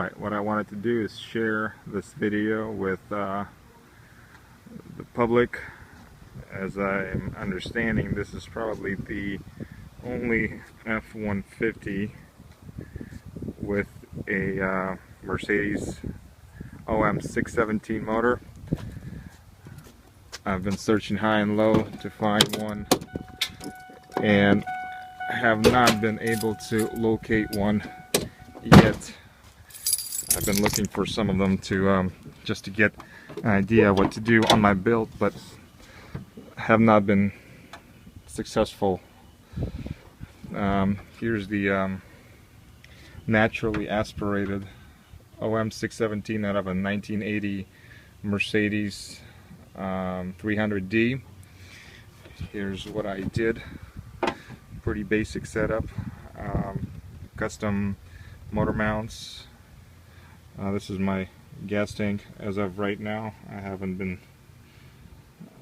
Right, what I wanted to do is share this video with the public. As I'm understanding, this is probably the only F-150 with a Mercedes OM617 motor. I've been searching high and low to find one and have not been able to locate one yet. I've been looking for some of them to just to get an idea what to do on my build, but have not been successful. Here's the naturally aspirated OM617 out of a 1980 Mercedes 300D. Here's what I did. Pretty basic setup. Custom motor mounts. This is my gas tank as of right now. I haven't been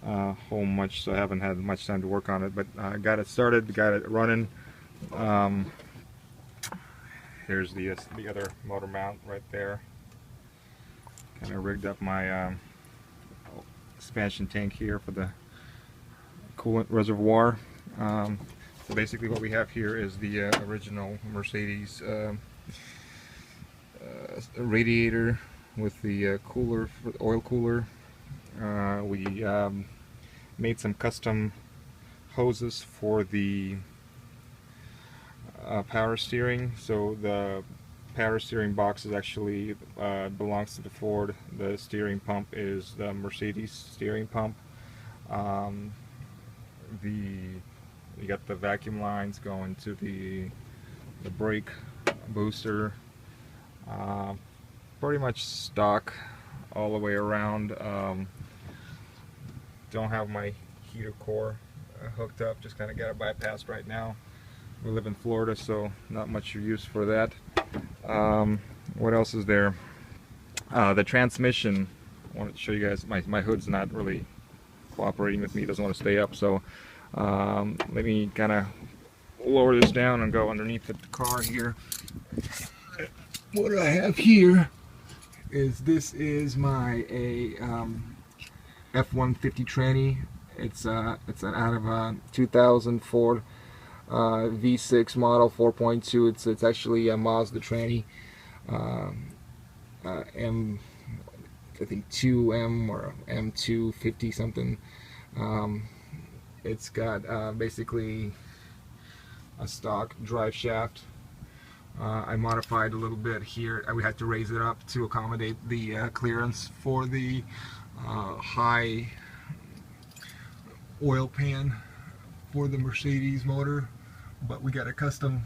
home much, so I haven't had much time to work on it, but I got it started, got it running. Here's the other motor mount right there. Kind of rigged up my expansion tank here for the coolant reservoir. So basically what we have here is the original Mercedes radiator with the cooler, for the oil cooler. We made some custom hoses for the power steering. So the power steering box is actually belongs to the Ford. The steering pump is the Mercedes steering pump. You got the vacuum lines going to the brake booster. Pretty much stock all the way around. Don't have my heater core hooked up, just kind of got it bypassed right now. We live in Florida, so not much use for that. What else is there? The transmission. I wanted to show you guys, my hood's not really cooperating with me, doesn't want to stay up, so let me kind of lower this down and go underneath the car here. What I have here is, this is my F150 tranny. It's out of a 2000 Ford V6 model 4.2. It's actually a Mazda tranny, M, I think 2M or M250 something. It's got basically a stock drive shaft. I modified a little bit here. We had to raise it up to accommodate the clearance for the high oil pan for the Mercedes motor, but we got a custom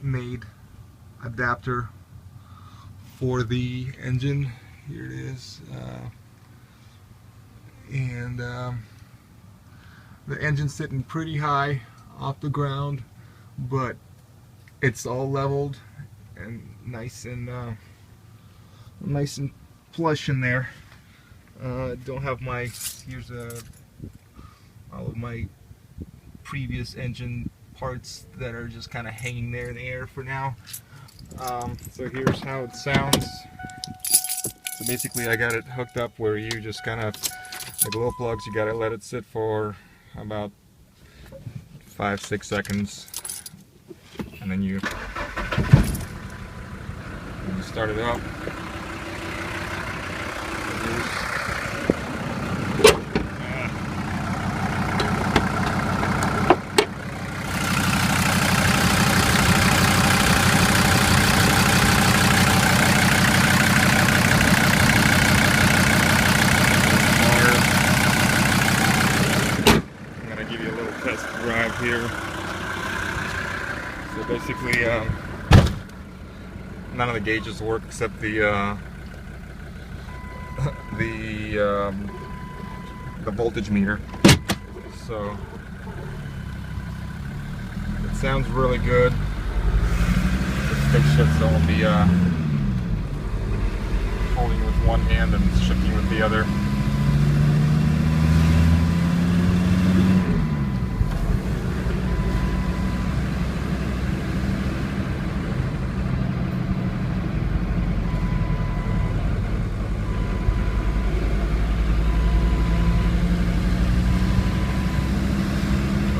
made adapter for the engine. Here it is, and the engine's sitting pretty high off the ground, but it's all leveled and nice and plush in there. Don't have my, here's all of my previous engine parts that are just kind of hanging there in the air for now. So here's how it sounds. So basically I got it hooked up where you just kind of, the glow plugs, you gotta let it sit for about 5-6 seconds, and then you start it up. I'm gonna give you a little test drive here. So basically, none of the gauges work except the voltage meter. So it sounds really good. The stick shifts, so I'll be holding with one hand and shifting with the other.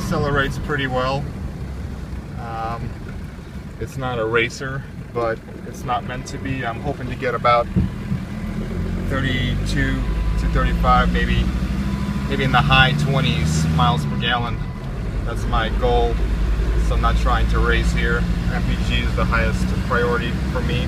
accelerates pretty well. It's not a racer, but it's not meant to be. I'm hoping to get about 32 to 35, maybe in the high 20s miles per gallon. That's my goal. So I'm not trying to race here. MPG is the highest priority for me.